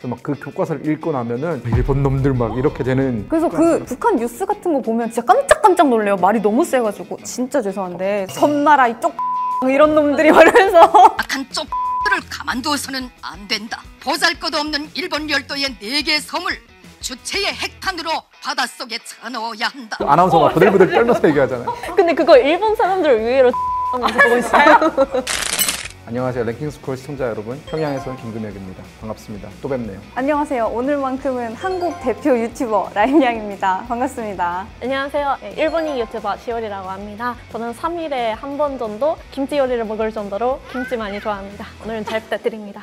막 그 교과서를 읽고 나면은 일본 놈들 막 이렇게 되는. 그래서 그 북한 뉴스 같은 거 보면 진짜 깜짝깜짝 놀래요. 말이 너무 세가지고. 진짜 죄송한데 섬나라 이쪽 이런 놈들이 말하면서 악한 쪽들을 가만두어서는 안 된다. 보잘것없는 일본 열도의 4개의 섬을 주체의 핵탄으로 바닷속에 쳐넣어야 한다. 아나운서가 부들부들 떨면서 얘기하잖아요. 근데 그거 일본 사람들 의외로 하면서 보고 있어요. 안녕하세요. 랭킹스쿨 시청자 여러분, 평양에서 온 김금혁입니다. 반갑습니다. 또 뵙네요. 안녕하세요. 오늘만큼은 한국 대표 유튜버 라임양입니다. 반갑습니다. 안녕하세요. 일본인 유튜버 시오리라고 합니다. 저는 3일에 한 번 정도 김치 요리를 먹을 정도로 김치 많이 좋아합니다. 오늘은 잘 부탁드립니다.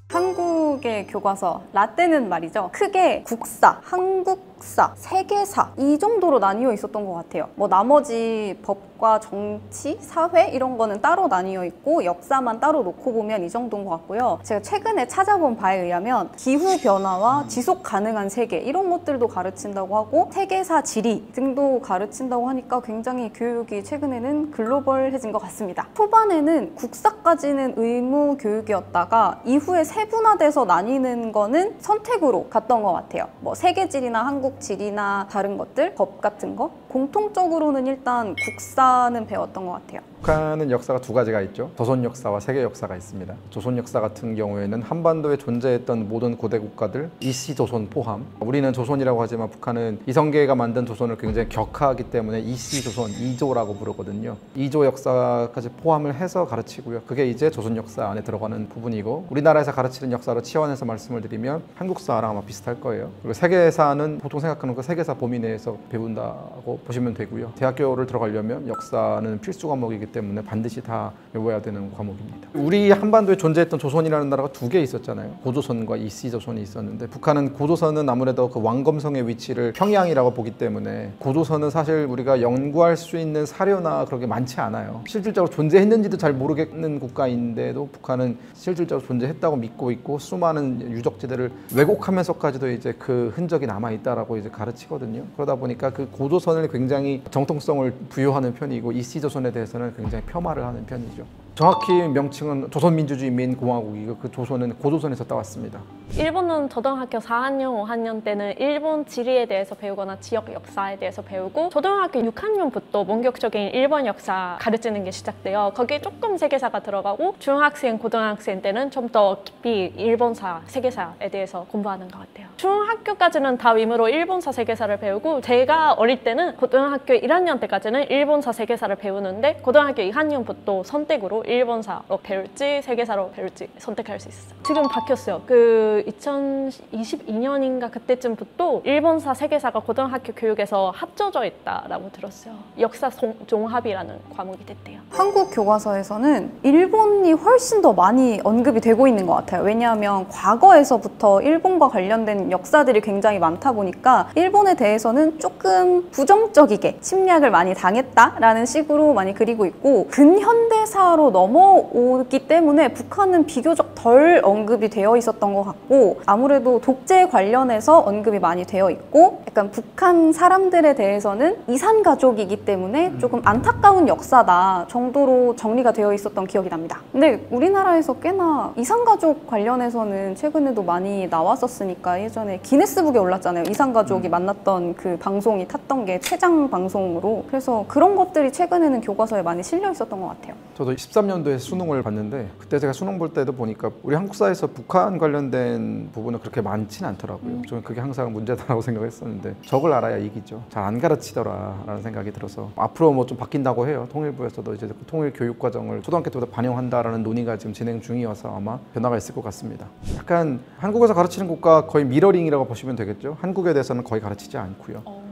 한국의 교과서 라떼는 말이죠. 크게 국사, 한국사, 세계사 이 정도로 나뉘어 있었던 것 같아요. 뭐 나머지 법과 정치, 사회 이런 거는 따로 나뉘어 있고 역사만 따로 놓고 보면 이 정도인 것 같고요. 제가 최근에 찾아본 바에 의하면 기후변화와 지속 가능한 세계 이런 것들도 가르친다고 하고 세계사, 지리 등도 가르친다고 하니까 굉장히 교육이 최근에는 글로벌해진 것 같습니다. 초반에는 국사까지는 의무 교육이었다가 이후에 세분화돼서 나뉘는 거는 선택으로 갔던 것 같아요. 뭐 세계지리나 한국지리나 다른 것들, 법 같은 거 공통적으로는 일단 국사는 배웠던 것 같아요. 북한은 역사가 두 가지가 있죠. 조선 역사와 세계 역사가 있습니다. 조선 역사 같은 경우에는 한반도에 존재했던 모든 고대 국가들, 이씨조선 포함. 우리는 조선이라고 하지만 북한은 이성계가 만든 조선을 굉장히 격하하기 때문에 이씨조선, 이조라고 부르거든요. 이조 역사까지 포함을 해서 가르치고요. 그게 이제 조선 역사 안에 들어가는 부분이고, 우리나라에서 가르치는 역사로 치환해서 말씀을 드리면 한국사랑 아마 비슷할 거예요. 그리고 세계사는 보통 생각하는 그 세계사 범위 내에서 배운다고 보시면 되고요. 대학교를 들어가려면 역사는 필수 과목이기 때문에 반드시 다 외워야 되는 과목입니다. 우리 한반도에 존재했던 조선이라는 나라가 두 개 있었잖아요. 고조선과 이씨조선이 있었는데, 북한은 고조선은 아무래도 그 왕검성의 위치를 평양이라고 보기 때문에 고조선은 사실 우리가 연구할 수 있는 사료나 그렇게 많지 않아요. 실질적으로 존재했는지도 잘 모르겠는 국가인데도 북한은 실질적으로 존재했다고 믿고 있고, 수많은 유적지들을 왜곡하면서까지도 이제 그 흔적이 남아있다라고 이제 가르치거든요. 그러다 보니까 그 고조선을 굉장히 정통성을 부여하는 편이고, 이씨조선에 대해서는 굉장히 폄하를 하는 편이죠. 정확히 명칭은 조선민주주의인민공화국이고, 그 조선은 고조선에서 따왔습니다. 일본은 초등학교 4학년, 5학년 때는 일본 지리에 대해서 배우거나 지역 역사에 대해서 배우고, 초등학교 6학년부터 본격적인 일본 역사 가르치는 게 시작돼요. 거기에 조금 세계사가 들어가고, 중학생, 고등학생 때는 좀 더 깊이 일본사, 세계사에 대해서 공부하는 것 같아요. 중학교까지는 다 의무로 일본사, 세계사를 배우고, 제가 어릴 때는 고등학교 1학년 때까지는 일본사, 세계사를 배우는데, 고등학교 2학년부터 선택으로 일본사로 배울지 세계사로 배울지 선택할 수 있어요. 지금 바뀌었어요. 그 2022년인가 그때쯤부터 일본사, 세계사가 고등학교 교육에서 합쳐져 있다라고 들었어요. 역사 종합이라는 과목이 됐대요. 한국 교과서에서는 일본이 훨씬 더 많이 언급이 되고 있는 것 같아요. 왜냐하면 과거에서부터 일본과 관련된 역사들이 굉장히 많다 보니까 일본에 대해서는 조금 부정적이게 침략을 많이 당했다라는 식으로 많이 그리고 있고, 근현대사로 넘어오기 때문에 북한은 비교적 덜 언급이 되어 있었던 것 같고, 아무래도 독재 관련해서 언급이 많이 되어 있고, 약간 북한 사람들에 대해서는 이산가족이기 때문에 조금 안타까운 역사다 정도로 정리가 되어 있었던 기억이 납니다. 근데 우리나라에서 꽤나 이산가족 관련해서는 최근에도 많이 나왔었으니까, 예전에 기네스북에 올랐잖아요. 이산가족이 만났던 그 방송이 탔던 게 최장 방송으로. 그래서 그런 것들이 최근에는 교과서에 많이 실려 있었던 것 같아요. 저도 13년도에 수능을 봤는데, 그때 제가 수능 볼 때도 보니까 우리 한국사에서 북한 관련된 부분은 그렇게 많지는 않더라고요. 저는 그게 항상 문제다라고 생각했었는데, 적을 알아야 이기죠. 잘 안 가르치더라라는 생각이 들어서 앞으로 뭐 좀 바뀐다고 해요. 통일부에서도 이제 통일 교육 과정을 초등학교 때부터 반영한다라는 논의가 지금 진행 중이어서 아마 변화가 있을 것 같습니다. 약간 한국에서 가르치는 것과 거의 미러링이라고 보시면 되겠죠. 한국에 대해서는 거의 가르치지 않고요.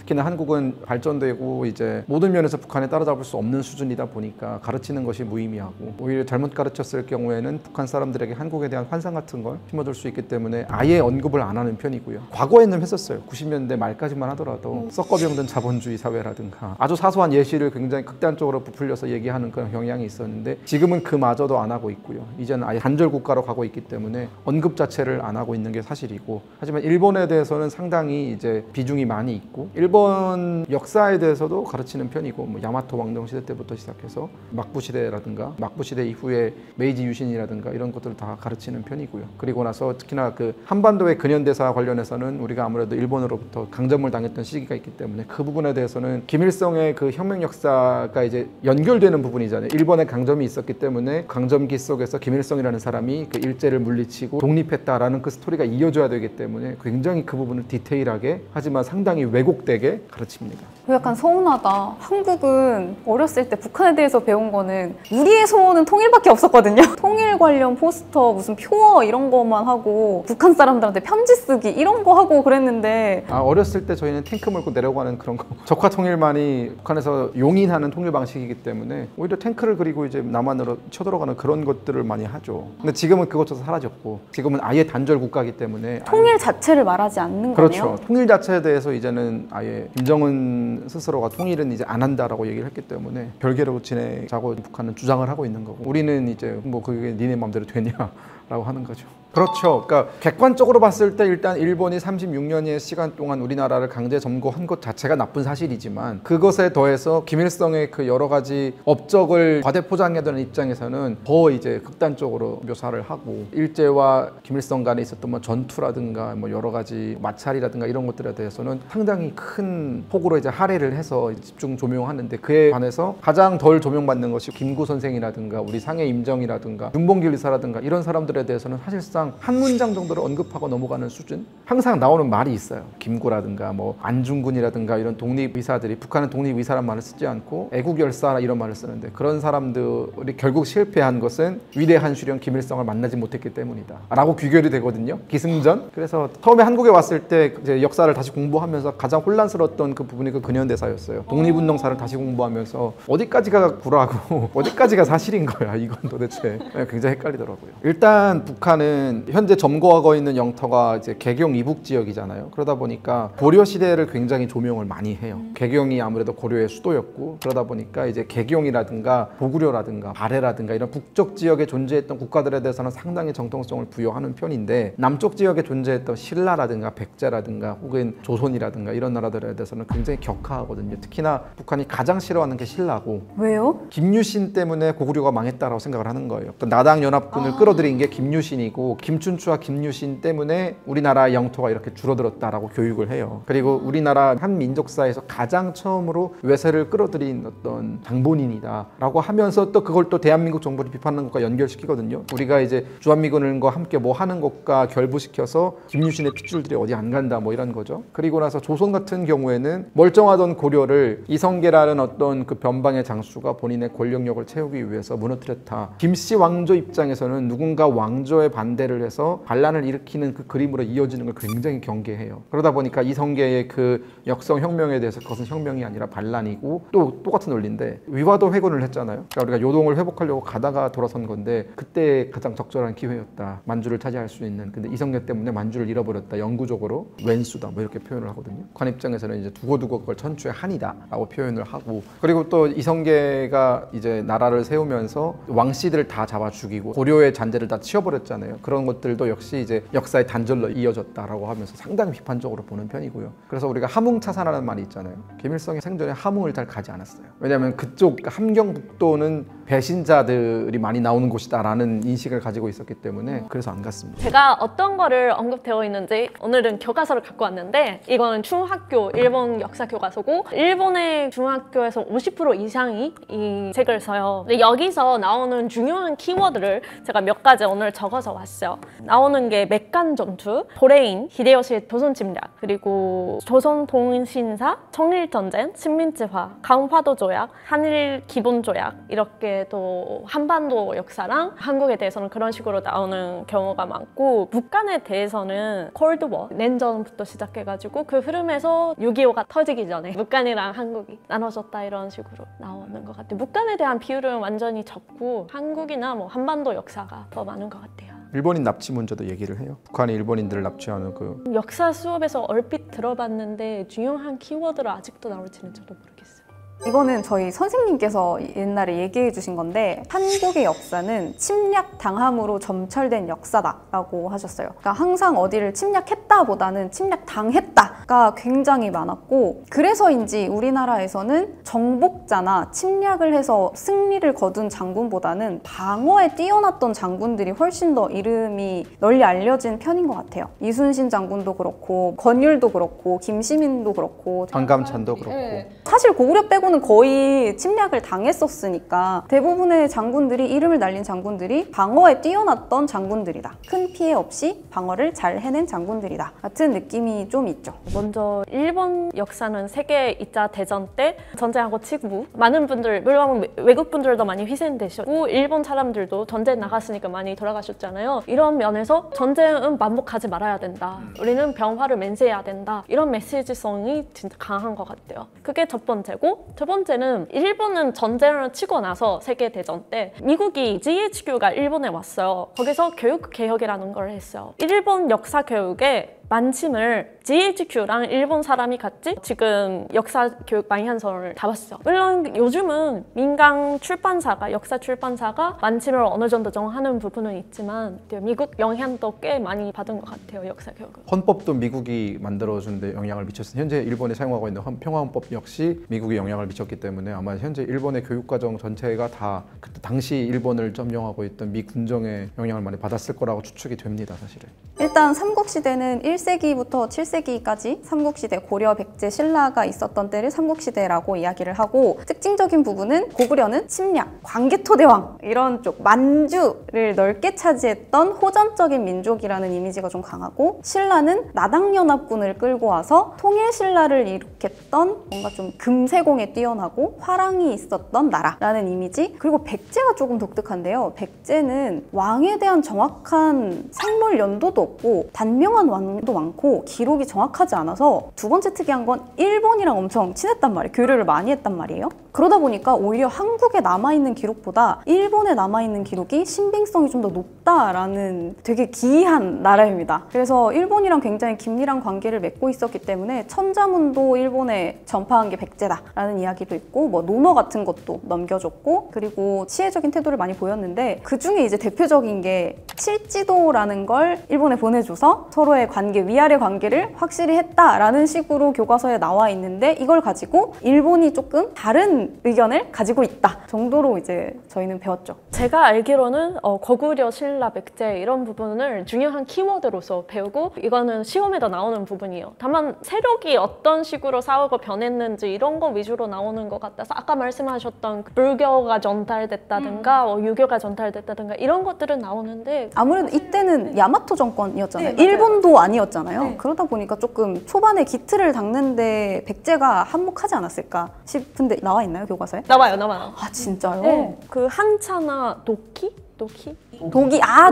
특히나 한국은 발전되고 이제 모든 면에서 북한에 따라잡을 수 없는 수준이다 보니까 가르치는 것이 무의미하고, 오히려 잘못 가르쳤을 경우에는 북한 사람들에게 한국에 대한 환상 같은 걸 심어줄 수 있기 때문에 아예 언급을 안 하는 편이고요. 과거에는 했었어요. 90년대 말까지만 하더라도 썩어병든 자본주의 사회라든가 아주 사소한 예시를 굉장히 극단적으로 부풀려서 얘기하는 그런 경향이 있었는데, 지금은 그마저도 안 하고 있고요. 이제는 아예 단절 국가로 가고 있기 때문에 언급 자체를 안 하고 있는 게 사실이고, 하지만 일본에 대해서는 상당히 이제 비중이 많이 있고, 일본 일본 역사에 대해서도 가르치는 편이고 뭐 야마토 왕정 시대 때부터 시작해서 막부 시대라든가 막부 시대 이후에 메이지 유신이라든가 이런 것들을 다 가르치는 편이고요. 그리고 나서 특히나 그 한반도의 근현대사 관련해서는 우리가 아무래도 일본으로부터 강점을 당했던 시기가 있기 때문에 그 부분에 대해서는 김일성의 그 혁명 역사가 이제 연결되는 부분이잖아요. 일본의 강점이 있었기 때문에 강점기 속에서 김일성이라는 사람이 그 일제를 물리치고 독립했다라는 그 스토리가 이어져야 되기 때문에 굉장히 그 부분을 디테일하게 하지만 상당히 왜곡되게 가르칩니다. 약간 서운하다. 한국은 어렸을 때 북한에 대해서 배운 거는 우리의 소원은 통일밖에 없었거든요. 통일 관련 포스터, 무슨 표어 이런 것만 하고 북한 사람들한테 편지 쓰기 이런 거 하고 그랬는데 어렸을 때 저희는 탱크 몰고 내려가는 그런 거 적화 통일만이 북한에서 용인하는 통일 방식이기 때문에 오히려 탱크를 그리고 이제 남한으로 쳐들어가는 그런 것들을 많이 하죠. 근데 지금은 그것조차 사라졌고 지금은 아예 단절 국가이기 때문에 통일 자체를 말하지 않는 그렇죠. 거네요. 통일 자체에 대해서 이제는 아예 김정은 스스로가 통일은 이제 안 한다라고 얘기를 했기 때문에 별개로 지내자고 북한은 주장을 하고 있는 거고 우리는 이제 뭐 그게 니네 마음대로 되냐라고 하는 거죠. 그렇죠. 그러니까 객관적으로 봤을 때 일단 일본이 36년의 시간 동안 우리나라를 강제 점거한 것 자체가 나쁜 사실이지만 그것에 더해서 김일성의 그 여러 가지 업적을 과대포장해두는 입장에서는 더 이제 극단적으로 묘사를 하고 일제와 김일성 간에 있었던 뭐 전투라든가 뭐 여러 가지 마찰이라든가 이런 것들에 대해서는 상당히 큰 폭으로 이제 할애를 해서 집중 조명하는데 그에 관해서 가장 덜 조명받는 것이 김구 선생이라든가 우리 상해 임정이라든가 윤봉길 의사라든가 이런 사람들에 대해서는 사실상 한 문장 정도를 언급하고 넘어가는 수준? 항상 나오는 말이 있어요. 김구라든가 뭐 안중근이라든가 이런 독립의사들이 북한은 독립의사란 말을 쓰지 않고 애국열사 이런 말을 쓰는데 그런 사람들이 결국 실패한 것은 위대한 슈령 김일성을 만나지 못했기 때문이다 라고 귀결이 되거든요. 기승전. 그래서 처음에 한국에 왔을 때 이제 역사를 다시 공부하면서 가장 혼란스러웠던 그 부분이 그 근현대사였어요. 독립운동사를 다시 공부하면서 어디까지가 구라고 어디까지가 사실인 거야 이건 도대체 굉장히 헷갈리더라고요. 일단 북한은 현재 점거하고 있는 영토가 이제 개경 이북 지역이잖아요. 그러다 보니까 고려 시대를 굉장히 조명을 많이 해요. 개경이 아무래도 고려의 수도였고 그러다 보니까 이제 개경이라든가 고구려라든가 발해라든가 이런 북쪽 지역에 존재했던 국가들에 대해서는 상당히 정통성을 부여하는 편인데 남쪽 지역에 존재했던 신라라든가 백제라든가 혹은 조선이라든가 이런 나라들에 대해서는 굉장히 격하거든요. 특히나 북한이 가장 싫어하는 게 신라고. 왜요? 김유신 때문에 고구려가 망했다라고 생각을 하는 거예요. 나당 연합군을 끌어들인 게 김유신이고 김춘추와 김유신 때문에 우리나라 영토가 이렇게 줄어들었다라고 교육을 해요. 그리고 우리나라 한 민족사에서 가장 처음으로 외세를 끌어들인 어떤 장본인이다라고 하면서 또 그걸 또 대한민국 정부를 비판하는 것과 연결시키거든요. 우리가 이제 주한미군과 함께 뭐 하는 것과 결부시켜서 김유신의 핏줄들이 어디 안 간다 뭐 이런 거죠. 그리고 나서 조선 같은 경우에는 멀쩡하던 고려를 이성계라는 어떤 그 변방의 장수가 본인의 권력력을 채우기 위해서 무너뜨렸다. 김씨 왕조 입장에서는 누군가 왕조의 반대를 해서 반란을 일으키는 그 그림으로 이어지는 걸 굉장히 경계해요. 그러다 보니까 이성계의 그 역성혁명에 대해서 그것은 혁명이 아니라 반란이고 또 똑같은 논리인데 위화도 회군을 했잖아요. 그러니까 우리가 요동을 회복하려고 가다가 돌아선 건데 그때 가장 적절한 기회였다. 만주를 차지할 수 있는. 근데 이성계 때문에 만주를 잃어버렸다. 영구적으로 왼수다. 뭐 이렇게 표현을 하거든요. 북한 입장에서는 이제 두고두고 그걸 천추의 한이다 라고 표현을 하고 그리고 또 이성계가 이제 나라를 세우면서 왕씨들을 다 잡아 죽이고 고려의 잔재를 다 치워버렸잖아요. 그런 것들도 역시 이제 역사의 단절로 이어졌다라고 하면서 상당히 비판적으로 보는 편이고요. 그래서 우리가 함흥차사라는 말이 있잖아요. 김일성이 생전에 함흥을 잘 가지 않았어요. 왜냐하면 그쪽 함경북도는 배신자들이 많이 나오는 곳이다라는 인식을 가지고 있었기 때문에 그래서 안 갔습니다. 제가 어떤 거를 언급되어 있는지 오늘은 교과서를 갖고 왔는데 이거는 중학교 일본 역사 교과서고 일본의 중학교에서 50% 이상이 이 책을 써요. 근데 여기서 나오는 중요한 키워드를 제가 몇 가지 오늘 적어서 왔어요. 나오는 게 맥간 전투, 도레인, 히데요시의 조선 침략, 그리고 조선 통신사, 청일 전쟁, 식민지화, 강화도 조약, 한일 기본 조약 이렇게 또 한반도 역사랑 한국에 대해서는 그런 식으로 나오는 경우가 많고 북한에 대해서는 콜드워, 냉전부터 시작해가지고 그 흐름에서 6.25가 터지기 전에 북한이랑 한국이 나눠졌다 이런 식으로 나오는 것 같아요. 북한에 대한 비율은 완전히 적고 한국이나 뭐 한반도 역사가 더 많은 것 같아요. 일본인 납치 문제도 얘기를 해요. 북한이 일본인들을 납치하는 그 역사 수업에서 얼핏 들어봤는데 중요한 키워드를 아직도 나올지는 저도 모르겠어요. 이거는 저희 선생님께서 옛날에 얘기해 주신 건데 한국의 역사는 침략 당함으로 점철된 역사다라고 하셨어요. 그러니까 항상 어디를 침략했다보다는 침략 당했다가 굉장히 많았고 그래서인지 우리나라에서는 정복자나 침략을 해서 승리를 거둔 장군보다는 방어에 뛰어났던 장군들이 훨씬 더 이름이 널리 알려진 편인 것 같아요. 이순신 장군도 그렇고 권율도 그렇고 김시민도 그렇고 황감찬도 그렇고 사실 고구려 빼고는 거의 침략을 당했었으니까 대부분의 장군들이 이름을 날린 장군들이 방어에 뛰어났던 장군들이다. 큰 피해 없이 방어를 잘 해낸 장군들이다. 같은 느낌이 좀 있죠. 먼저 일본 역사는 세계 2차 대전 때 전쟁하고 직후 많은 분들, 물론 외국 분들도 많이 희생되셨고 일본 사람들도 전쟁 나갔으니까 많이 돌아가셨잖아요. 이런 면에서 전쟁은 반복하지 말아야 된다. 우리는 병화를 맹세해야 된다. 이런 메시지성이 진짜 강한 것 같아요. 그게 첫 번째고 두 번째는 일본은 전쟁을 치고 나서 세계대전 때 미국이 GHQ가 일본에 왔어요. 거기서 교육개혁이라는 걸 했어요. 일본 역사 교육에 만침을 GHQ랑 일본 사람이 같이 지금 역사 교육 많이 한 사람을 다 봤어요. 물론 요즘은 민간 출판사가, 역사 출판사가 만침을 어느 정도 정하는 부분은 있지만 미국 영향도 꽤 많이 받은 것 같아요, 역사 교육은. 헌법도 미국이 만들어준 데 영향을 미쳤습니다. 현재 일본이 사용하고 있는 평화헌법 역시 미국이 영향을 미쳤기 때문에 아마 현재 일본의 교육과정 전체가 다 그때 당시 일본을 점령하고 있던 미 군정의 영향을 많이 받았을 거라고 추측이 됩니다, 사실은. 일단 삼국시대는 1세기부터 7세기까지 삼국시대, 고려, 백제, 신라가 있었던 때를 삼국시대라고 이야기를 하고 특징적인 부분은 고구려는 침략, 광개토대왕 이런 쪽 만주를 넓게 차지했던 호전적인 민족이라는 이미지가 좀 강하고 신라는 나당연합군을 끌고 와서 통일신라를 일으켰던 뭔가 좀 금세공에 뛰어나고 화랑이 있었던 나라라는 이미지. 그리고 백제가 조금 독특한데요. 백제는 왕에 대한 정확한 생물 연도도 없고 단명한 왕도 많고 기록이 정확하지 않아서 두 번째 특이한 건 일본이랑 엄청 친했단 말이에요. 교류를 많이 했단 말이에요. 그러다 보니까 오히려 한국에 남아있는 기록보다 일본에 남아있는 기록이 신빙성이 좀 더 높다라는 되게 기이한 나라입니다. 그래서 일본이랑 굉장히 긴밀한 관계를 맺고 있었기 때문에 천자문도 일본에 전파한 게 백제다라는 이야기도 있고 뭐 논어 같은 것도 넘겨줬고 그리고 치혜적인 태도를 많이 보였는데 그 중에 이제 대표적인 게 칠지도라는 걸 일본에 보내줘서 서로의 관계, 위아래 관계를 확실히 했다라는 식으로 교과서에 나와 있는데 이걸 가지고 일본이 조금 다른 의견을 가지고 있다 정도로 이제 저희는 배웠죠. 제가 알기로는 고구려, 신라, 백제 이런 부분을 중요한 키워드로서 배우고 이거는 시험에도 나오는 부분이에요. 다만 세력이 어떤 식으로 싸우고 변했는지 이런 거 위주로 나오는 것 같아서 아까 말씀하셨던 불교가 전달됐다든가 유교가 전달됐다든가 이런 것들은 나오는데 아무래도 이때는 야마토 정권이었잖아요. 네, 일본도 아니었잖아요. 네. 그러다 보니까 조금 초반에 기틀을 닦는데 백제가 한몫하지 않았을까 싶은데 나와 있나요, 교과서에? 나와요. 아, 진짜요? 네. 그 한자나 도끼? 독이,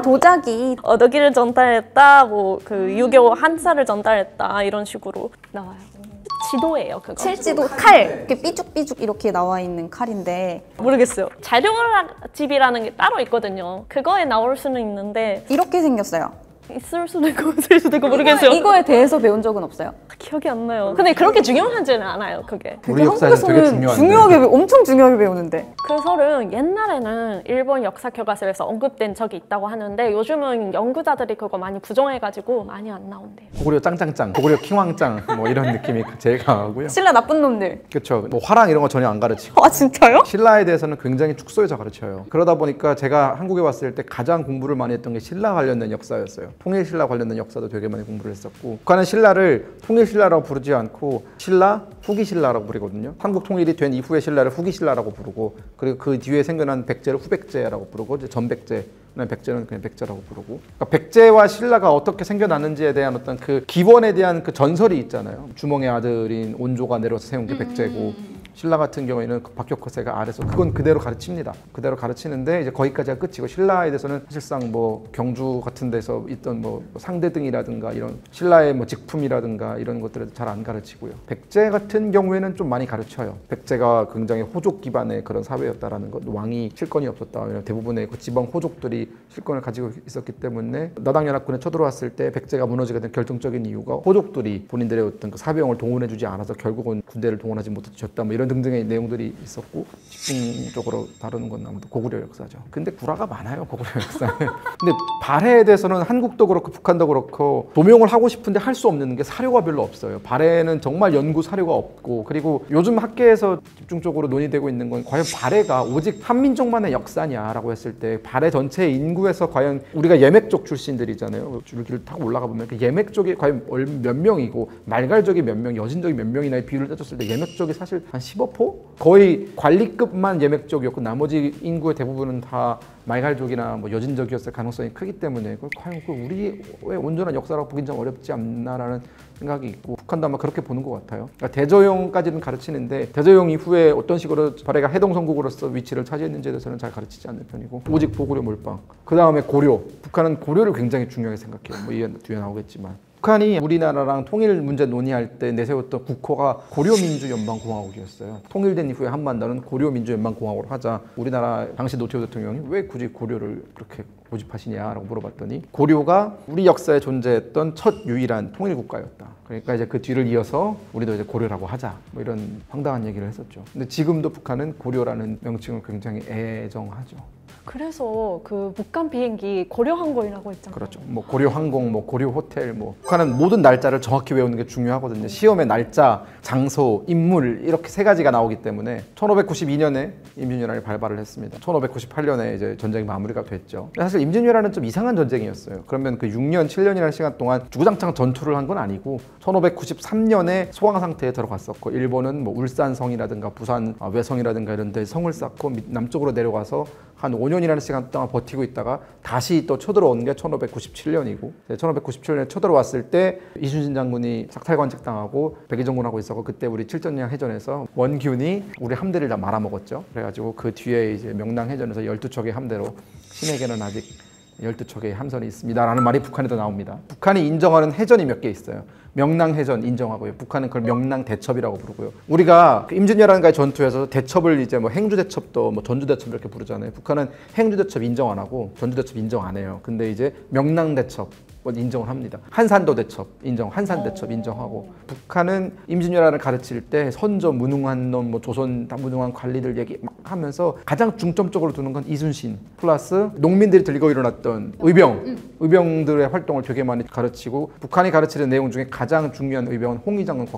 도자기. 독일을 전달했다, 뭐 그 유교 한자를 전달했다 이런 식으로 나와요. 지도예요, 그거. 칠지도 칼, 이렇게 삐죽삐죽 이렇게 나와 있는 칼인데 모르겠어요. 자료집이라는 게 따로 있거든요. 그거에 나올 수는 있는데 이렇게 생겼어요. 있을 수도 있고 없을 수도 있고 모르겠어요. 이거에 대해서 배운 적은 없어요. 기억이 안 나요. 근데 그렇게 중요하지는 않아요, 그게. 우리 역사에서 되게 중요한데. 중요하게 엄청 중요하게 배우는데. 그 설은 옛날에는 일본 역사 교과서에서 언급된 적이 있다고 하는데 요즘은 연구자들이 그거 많이 부정해가지고 많이 안 나온대요. 고구려 짱짱짱, 고구려 킹왕짱 뭐 이런 느낌이 제일 강하고요. 신라 나쁜 놈들. 그렇죠. 뭐 화랑 이런 거 전혀 안 가르치고 아, 진짜요? 신라에 대해서는 굉장히 축소해서 가르쳐요. 그러다 보니까 제가 한국에 왔을 때 가장 공부를 많이 했던 게 신라 관련된 역사였어요. 통일신라 관련된 역사도 되게 많이 공부를 했었고 북한은 신라를 통일신라라고 부르지 않고 신라, 후기신라라고 부르거든요. 한국 통일이 된 이후의 신라를 후기신라라고 부르고 그리고 그 뒤에 생겨난 백제를 후백제라고 부르고 이제 전백제 백제는 그냥 백제라고 부르고 그러니까 백제와 신라가 어떻게 생겨났는지에 대한 어떤 그 기원에 대한 그 전설이 있잖아요. 주몽의 아들인 온조가 내려서 세운 게 백제고 신라 같은 경우에는 그 박격허세가 아래서 그건 그대로 가르칩니다. 그대로 가르치는데 이제 거기까지가 끝이고 신라에 대해서는 사실상 뭐 경주 같은 데서 있던 뭐 상대등이라든가 이런 신라의 뭐 직품이라든가 이런 것들을 잘 안 가르치고요. 백제 같은 경우에는 좀 많이 가르쳐요. 백제가 굉장히 호족 기반의 그런 사회였다라는 것, 왕이 실권이 없었다. 왜냐면 대부분의 그 지방 호족들이 실권을 가지고 있었기 때문에 나당연합군에 쳐들어왔을 때 백제가 무너지게 된 결정적인 이유가 호족들이 본인들의 어떤 그 사병을 동원해주지 않아서 결국은 군대를 동원하지 못했다. 뭐 이런 이런 등등의 내용들이 있었고 집중적으로 다루는 건 아무래도 고구려 역사죠. 근데 구라가 많아요, 고구려 역사는. 근데 발해에 대해서는 한국도 그렇고 북한도 그렇고 도명을 하고 싶은데 할 수 없는 게 사료가 별로 없어요. 발해는 정말 연구 사료가 없고, 그리고 요즘 학계에서 집중적으로 논의되고 있는 건 과연 발해가 오직 한민족만의 역사냐라고 했을 때 발해 전체 인구에서 과연 우리가 예맥족 출신들이잖아요. 줄기를 타고 올라가 보면 그 예맥족이 과연 몇 명이고 말갈족이 몇 명, 여진족이 몇 명이나의 비율을 따졌을 때 예맥족이 사실 한 15%? 거의 관리급만 예맥족이었고 나머지 인구의 대부분은 다 말갈족이나 뭐 여진족이었을 가능성이 크기 때문에 과연 우리의 온전한 역사라고 보긴 좀 어렵지 않나라는 생각이 있고, 북한도 아마 그렇게 보는 것 같아요. 그러니까 대저용까지는 가르치는데 대저용 이후에 어떤 식으로 발해가 해동성국으로서 위치를 차지했는지에 대해서는 잘 가르치지 않는 편이고, 오직 고구려 몰빵, 그 다음에 고려. 북한은 고려를 굉장히 중요하게 생각해요. 뭐 이게 뒤에 나오겠지만 북한이 우리나라랑 통일 문제 논의할 때 내세웠던 국호가 고려민주연방공화국이었어요. 통일된 이후에 한반도는 고려민주연방공화국으로 하자. 우리나라 당시 노태우 대통령이 왜 굳이 고려를 그렇게 고집하시냐라고 물어봤더니 고려가 우리 역사에 존재했던 첫 유일한 통일 국가였다. 그러니까 이제 그 뒤를 이어서 우리도 이제 고려라고 하자. 뭐 이런 황당한 얘기를 했었죠. 근데 지금도 북한은 고려라는 명칭을 굉장히 애정하죠. 그래서 그 북한 비행기 고려항공이라고 있잖아요. 그렇죠. 뭐 고려항공, 뭐 고려호텔, 뭐 북한은 모든 날짜를 정확히 외우는 게 중요하거든요. 시험의 날짜, 장소, 인물 이렇게 세 가지가 나오기 때문에 1592년에 임진왜란이 발발을 했습니다. 1598년에 이제 전쟁이 마무리가 됐죠. 사실 임진왜란은 좀 이상한 전쟁이었어요. 그러면 그 6년, 7년이라는 시간 동안 주구장창 전투를 한 건 아니고 1593년에 소강 상태에 들어갔었고, 일본은 뭐 울산성이라든가 부산 외성이라든가 이런 데 성을 쌓고 남쪽으로 내려가서 한 5년이라는 시간 동안 버티고 있다가 다시 또 쳐들어온 게 1597년이고, 1597년에 쳐들어왔을 때 이순신 장군이 삭탈관직당하고 백의정군하고 있었고, 그때 우리 칠전량 해전에서 원균이 우리 함대를 다 말아먹었죠. 그래가지고 그 뒤에 이제 명랑해전에서 12척의 함대로 신에게는 아직 12척의 함선이 있습니다 라는 말이 북한에도 나옵니다. 북한이 인정하는 해전이 몇 개 있어요. 명랑해전 인정하고요. 북한은 그걸 명랑대첩이라고 부르고요. 우리가 그 임진왜란과의 전투에서 대첩을 이제 뭐 행주대첩도 뭐 전주대첩 이렇게 부르잖아요. 북한은 행주대첩 인정 안 하고 전주대첩 인정 안 해요. 근데 이제 명랑대첩 인정을 합니다. 한산도 대첩 인정, 한산대첩 인정하고, 북한은 임진왜란을 가르칠 때 선조 무능한 놈, 뭐 조선 다 무능한 관리들 얘기 막 하면서 가장 중점적으로 두는 건 이순신 플러스 농민들이 들고 일어났던 의병들의 활동을 되게 많이 가르치고, 북한이 가르치는 내용 중에 가장 중요한 의병은 홍의장군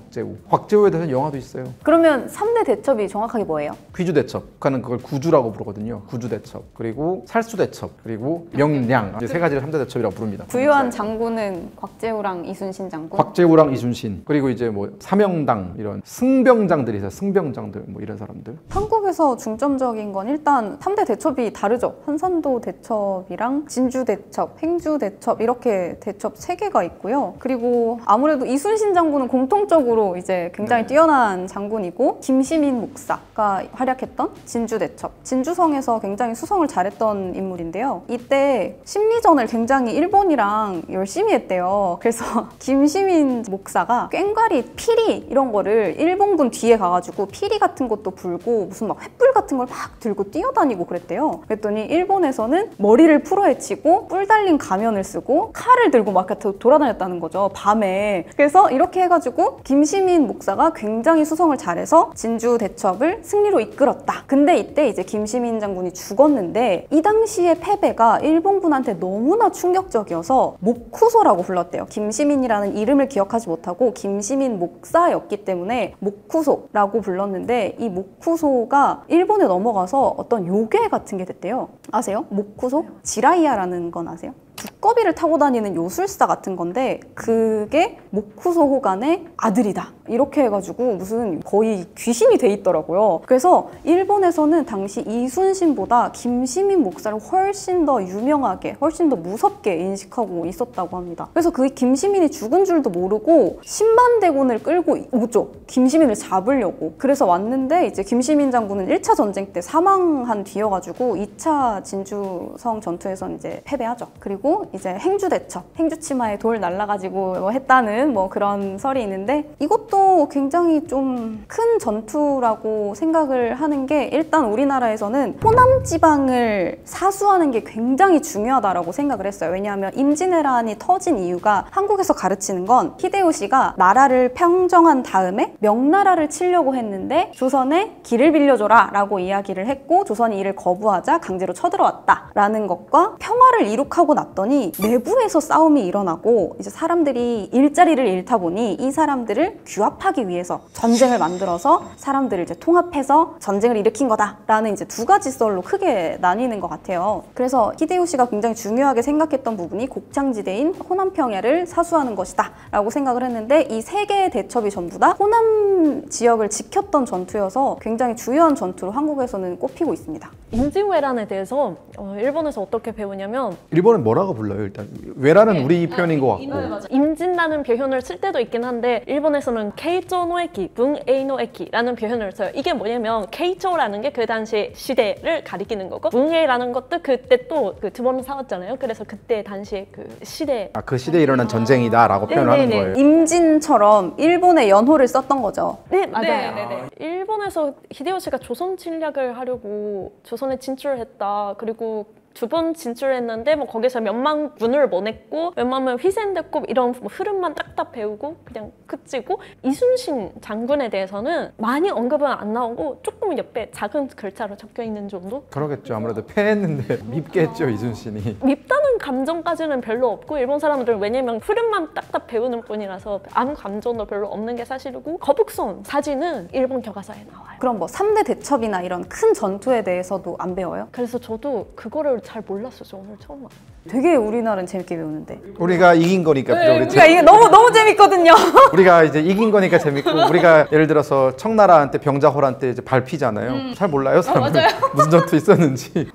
곽재우에 대해서 영화도 있어요. 그러면 3대 대첩이 정확하게 뭐예요? 귀주대첩, 북한은 그걸 구주라고 부르거든요. 구주대첩, 그리고 살수대첩, 그리고 명량, 이제 세 가지를 3대 대첩이라고 부릅니다. 부유한 장군은 곽재우랑 이순신 장군? 곽재우랑 이순신, 그리고 이제 뭐 사명당 이런 승병장들이 있어요. 승병장들 뭐 이런 사람들. 한국에서 중점적인 건 일단 3대 대첩이 다르죠. 한산도 대첩이랑 진주 대첩, 행주 대첩 이렇게 대첩 3개가 있고요. 그리고 아무래도 이순신 장군은 공통적으로 이제 굉장히 뛰어난 장군이고, 김시민 목사가 활약했던 진주 대첩, 진주성에서 굉장히 수성을 잘했던 인물인데요. 이때 심리전을 굉장히 일본이랑 열심히 했대요. 그래서 김시민 목사가 꽹과리, 피리 이런 거를 일본군 뒤에 가가지고 피리 같은 것도 불고 무슨 막 횃불 같은 걸 막 들고 뛰어다니고 그랬대요. 그랬더니 일본에서는 머리를 풀어헤치고 뿔 달린 가면을 쓰고 칼을 들고 막 이렇게 돌아다녔다는 거죠, 밤에. 그래서 이렇게 해가지고 김시민 목사가 굉장히 수성을 잘해서 진주 대첩을 승리로 이끌었다. 근데 이때 이제 김시민 장군이 죽었는데 이 당시의 패배가 일본군한테 너무나 충격적이어서 목쿠소라고 불렀대요. 김시민이라는 이름을 기억하지 못하고 김시민 목사였기 때문에 목쿠소라고 불렀는데, 이 목쿠소가 일본에 넘어가서 어떤 요괴 같은 게 됐대요. 아세요? 목쿠소? 지라이야라는 건 아세요? 두꺼비를 타고 다니는 요술사 같은 건데 그게 목쿠소 호간의 아들이다. 이렇게 해가지고 무슨 거의 귀신이 돼 있더라고요. 그래서 일본에서는 당시 이순신보다 김시민 목사를 훨씬 더 유명하게, 훨씬 더 무섭게 인식하고 있었다고 합니다. 그래서 그 김시민이 죽은 줄도 모르고 10만 대군을 끌고 오죠. 김시민을 잡으려고. 그래서 왔는데 이제 김시민 장군은 1차 전쟁 때 사망한 뒤여가지고 2차 진주성 전투에서 이제 패배하죠. 그리고 이제 행주대첩, 행주치마에 돌 날라가지고 뭐 했다는 뭐 그런 설이 있는데 이것도 굉장히 좀 큰 전투라고 생각을 하는 게 일단 우리나라에서는 호남 지방을 사수하는 게 굉장히 중요하다라고 생각을 했어요. 왜냐하면 임진왜란이 터진 이유가 한국에서 가르치는 건 히데요시가 나라를 평정한 다음에 명나라를 치려고 했는데 조선에 길을 빌려줘라 라고 이야기를 했고 조선이 이를 거부하자 강제로 쳐들어왔다 라는 것과 평화를 이룩하고 났더니 내부에서 싸움이 일어나고 이제 사람들이 일자리를 잃다 보니 이 사람들을 규합하기 위해서 전쟁을 만들어서 사람들을 이제 통합해서 전쟁을 일으킨 거다라는 이제 두 가지 썰로 크게 나뉘는 것 같아요. 그래서 히데요시가 굉장히 중요하게 생각했던 부분이 곡창지대인 호남 평야를 사수하는 것이다 라고 생각을 했는데 이 세 개의 대첩이 전부 다 호남 지역을 지켰던 전투여서 굉장히 중요한 전투로 한국에서는 꼽히고 있습니다. 임진왜란에 대해서 일본에서 어떻게 배우냐면 일본은 뭐라고 불러요? 일단 외란은 우리 표현인 것 같고 임진라는 표현을 쓸 때도 있긴 한데 일본에서는 케이초노에키, 붕에이노에키라는 표현을 써요. 이게 뭐냐면 케이초라는 게 그 당시 시대를 가리키는 거고 붕에이라는 것도 그때 또 그 두 번 싸웠잖아요. 그래서 그때 당시 그 시대 그 시대에 일어난 전쟁이다라고 표현하는 네네네. 거예요. 임진처럼 일본의 연호를 썼던 거죠. 네, 맞아요. 일본에서 히데요시가 조선 침략을 하려고 조선에 진출을 했다. 그리고 두 번 진출했는데 뭐 거기서 몇만 군을 보냈고 몇만 명 희생됐고 이런 뭐 흐름만 딱딱 배우고 그냥 그치고 이순신 장군에 대해서는 많이 언급은 안 나오고 조금 옆에 작은 글자로 적혀 있는 정도? 그러겠죠. 아무래도 패했는데 밉게 했죠, 이순신이. 밉다는 감정까지는 별로 없고 일본 사람들은 왜냐면 흐름만 딱딱 배우는 뿐이라서 아무 감정도 별로 없는 게 사실이고 거북선 사진은 일본 교과서에 나와요. 그럼 뭐 3대 대첩이나 이런 큰 전투에 대해서도 안 배워요? 그래서 저도 그거를 잘 몰랐어요. 오늘 처음 알아요. 되게 우리나라는 재밌게 배우는데. 우리가 이긴 거니까. 그러니까 이게 너무 재밌거든요. 우리가 이제 이긴 거니까 재밌고 우리가 예를 들어서 청나라한테 병자호란때 이제 밟히잖아요. 잘 몰라요, 사람들. 무슨 전투 있었는지.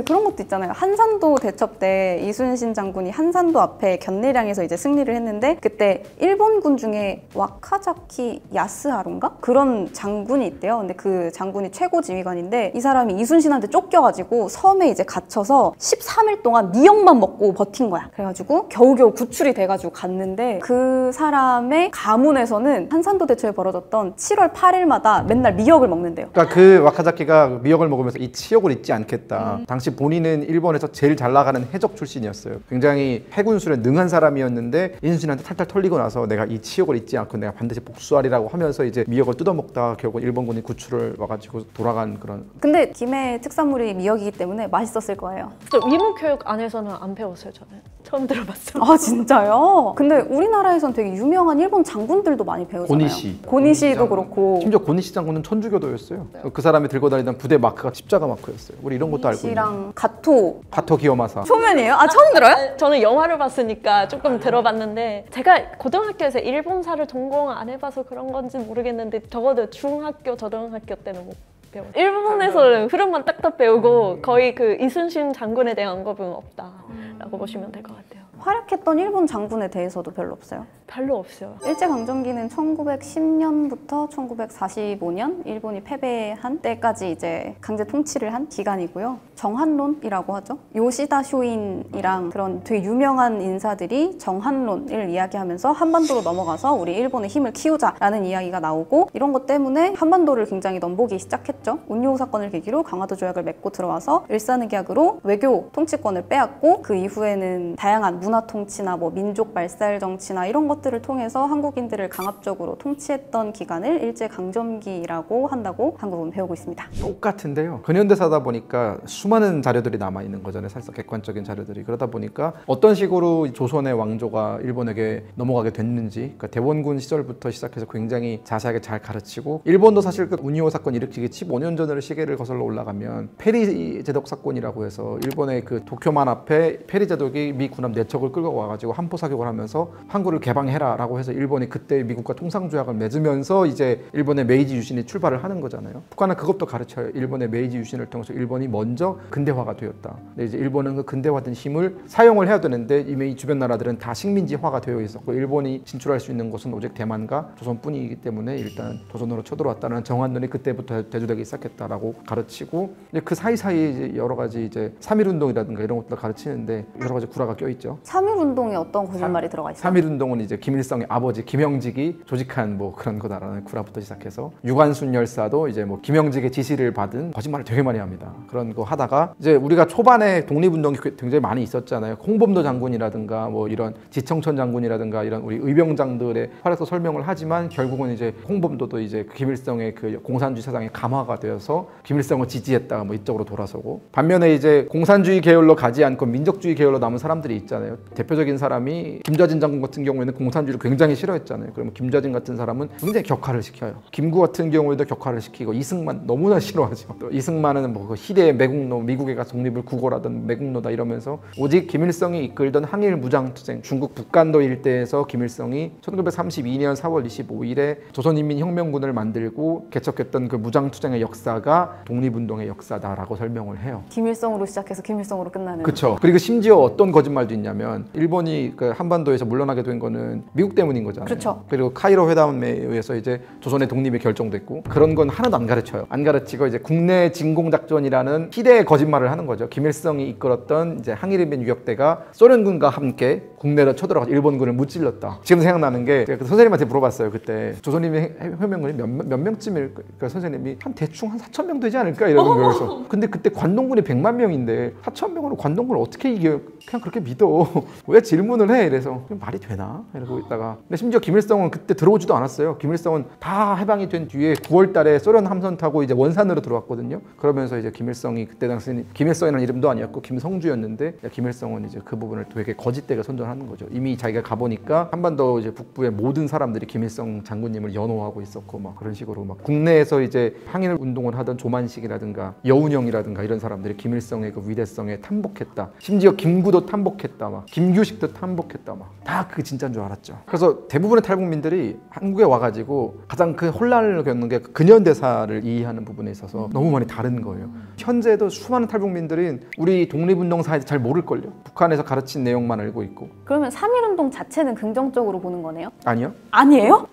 그런 것도 있잖아요. 한산도 대첩 때 이순신 장군이 한산도 앞에 견내량에서 이제 승리를 했는데 그때 일본군 중에 와카자키 야스하루인가? 그런 장군이 있대요. 근데 그 장군이 최고 지휘관인데 이 사람이 이순신한테 쫓겨가지고 섬에 이제 갇혀서 13일 동안 미역만 먹고 버틴 거야. 그래가지고 겨우겨우 구출이 돼가지고 갔는데 그 사람의 가문에서는 한산도 대첩에 벌어졌던 7월 8일마다 맨날 미역을 먹는데요. 그러니까 그 와카자키가 미역을 먹으면서 이 치욕을 잊지 않겠다. 당시 본인은 일본에서 제일 잘 나가는 해적 출신이었어요. 굉장히 해군술에 능한 사람이었는데 이순신한테 탈탈 털리고 나서 내가 이 치욕을 잊지 않고 내가 반드시 복수하리라고 하면서 이제 미역을 뜯어먹다가 결국 일본군이 구출을 와가지고 돌아간 그런. 근데 김해 특산물이 미역이기 때문에 맛있었을 거예요. 저 위문교육 안에서는 안 배웠어요. 저는 처음 들어봤어요. 아 진짜요? 근데 우리나라에선 되게 유명한 일본 장군들도 많이 배우잖아요. 고니시. 고니시도 그렇고. 심지어 고니시 장군은 천주교도였어요. 그 사람이 들고 다니던 부대 마크가 십자가 마크였어요. 우리 이런 것도 알고 있는. 고니시랑 가토. 파토 기요마사. 초면이에요? 아 처음 들어요? 저는 영화를 봤으니까 조금 들어봤는데 제가 고등학교에서 일본사를 전공 안 해봐서 그런 건지 모르겠는데 적어도 중학교, 초등학교 때는 못 배웠어요. 일본에서는 흐름만 딱딱 배우고 거의 그 이순신 장군에 대한 언급은 없다라고 보시면 될 것 같아요. 활약했던 일본 장군에 대해서도 별로 없어요. 별로 없어요. 일제강점기는 1910년부터 1945년 일본이 패배한 때까지 이제 강제 통치를 한 기간이고요. 정한론이라고 하죠. 요시다 쇼인이랑 그런 되게 유명한 인사들이 정한론을 이야기하면서 한반도로 넘어가서 우리 일본의 힘을 키우자라는 이야기가 나오고 이런 것 때문에 한반도를 굉장히 넘보기 시작했죠. 운요 사건을 계기로 강화도 조약을 맺고 들어와서 일산의계약으로 외교 통치권을 빼앗고 그 이후에는 다양한 문화 통치나 뭐 민족 말살 정치나 이런 것들을 통해서 한국인들을 강압적으로 통치했던 기간을 일제강점기라고 한다고 한국은 배우고 있습니다. 똑같은데요. 근현대사다 보니까 수많은 자료들이 남아있는 거잖아요. 사실 객관적인 자료들이. 그러다 보니까 어떤 식으로 조선의 왕조가 일본에게 넘어가게 됐는지 그러니까 대원군 시절부터 시작해서 굉장히 자세하게 잘 가르치고 일본도 사실 그 운요 사건 일으키기 15년 전으로 시계를 거슬러 올라가면 페리 제독 사건이라고 해서 일본의 그 도쿄만 앞에 페리 제독이 미 군함 4척을 벽을 끌고 와가지고 한포 사격을 하면서 항구를 개방해라라고 해서 일본이 그때 미국과 통상조약을 맺으면서 이제 일본의 메이지 유신이 출발을 하는 거잖아요. 북한은 그것도 가르쳐요. 일본의 메이지 유신을 통해서 일본이 먼저 근대화가 되었다. 근데 이제 일본은 그 근대화된 힘을 사용을 해야 되는데 이미 주변 나라들은 다 식민지화가 되어 있었고 일본이 진출할 수 있는 곳은 오직 대만과 조선뿐이기 때문에 일단 조선으로 쳐들어왔다는 정한론이 그때부터 대두되기 시작했다라고 가르치고 이제 그 사이사이에 이제 여러 가지 이제 3.1운동이라든가 이런 것들을 가르치는데 여러 가지 구라가 껴있죠. 3.1운동에 어떤 거짓말이 들어가 있어요? 3.1운동은 이제 김일성의 아버지 김영직이 조직한 뭐 그런 거다라는 구라부터 시작해서 유관순 열사도 이제 뭐 김영직의 지시를 받은 거짓말을 되게 많이 합니다. 그런 거 하다가 이제 우리가 초반에 독립운동이 굉장히 많이 있었잖아요. 홍범도 장군이라든가 뭐 이런 지청천 장군이라든가 이런 우리 의병장들의 활약도 설명을 하지만 결국은 이제 홍범도도 이제 김일성의 그 공산주의 사상에 감화가 되어서 김일성을 지지했다가 뭐 이쪽으로 돌아서고 반면에 이제 공산주의 계열로 가지 않고 민족주의 계열로 남은 사람들이 있잖아요. 대표적인 사람이 김좌진 장군 같은 경우에는 공산주의를 굉장히 싫어했잖아요. 그러면 김좌진 같은 사람은 굉장히 격화를 시켜요. 김구 같은 경우에도 격화를 시키고 이승만 너무나 싫어하죠. 또 이승만은 뭐 그 희대의 매국노, 미국에 가서 독립을 구걸하던 매국노다 이러면서 오직 김일성이 이끌던 항일 무장투쟁 중국 북간도 일대에서 김일성이 1932년 4월 25일에 조선인민혁명군을 만들고 개척했던 그 무장투쟁의 역사가 독립운동의 역사다라고 설명을 해요. 김일성으로 시작해서 김일성으로 끝나는. 그렇죠. 그리고 심지어 어떤 거짓말도 있냐면 일본이 그 한반도에서 물러나게 된 거는 미국 때문인 거잖아요. 그렇죠. 그리고 카이로 회담에 의해서 이제 조선의 독립이 결정됐고 그런 건 하나도 안 가르쳐요. 안 가르치고 이제 국내 진공 작전이라는 희대의 거짓말을 하는 거죠. 김일성이 이끌었던 이제 항일인민 유격대가 소련군과 함께 국내로 쳐들어가서 일본군을 무찔렀다. 지금 생각나는 게 제가 그 선생님한테 물어봤어요. 그때 조선인민혁명군이 몇 명쯤일까? 그 선생님이 한 대충 한 4,000명 되지 않을까 이러는 거예요. 그래서 근데 그때 관동군이 100만 명인데 4,000명으로 관동군을 어떻게 이겨? 그냥 그렇게 믿어. 왜 질문을 해? 이래서 말이 되나? 이러고 있다가 근데 심지어 김일성은 그때 들어오지도 않았어요. 김일성은 다 해방이 된 뒤에 9월 달에 소련 함선 타고 이제 원산으로 들어왔거든요. 그러면서 이제 김일성이 그때 당시 김일성이라는 이름도 아니었고 김성주였는데 김일성은 이제 그 부분을 되게 거짓되게 선전하는 거죠. 이미 자기가 가보니까 한반도 이제 북부의 모든 사람들이 김일성 장군님을 연호하고 있었고 막 그런 식으로 막 국내에서 이제 항일 운동을 하던 조만식이라든가 여운형이라든가 이런 사람들이 김일성의 그 위대성에 탐복했다. 심지어 김구도 탐복했다. 막 김규식도 탐복했다. 막 다 그게 진짜인 줄 알았죠. 그래서 대부분의 탈북민들이 한국에 와가지고 가장 큰 혼란을 겪는 게 근현대사를 이해하는 부분에 있어서 너무 많이 다른 거예요. 현재도 수많은 탈북민들이 우리 독립운동사에 잘 모를걸요. 북한에서 가르친 내용만 알고 있고. 그러면 3.1운동 자체는 긍정적으로 보는 거네요? 아니요. 아니에요?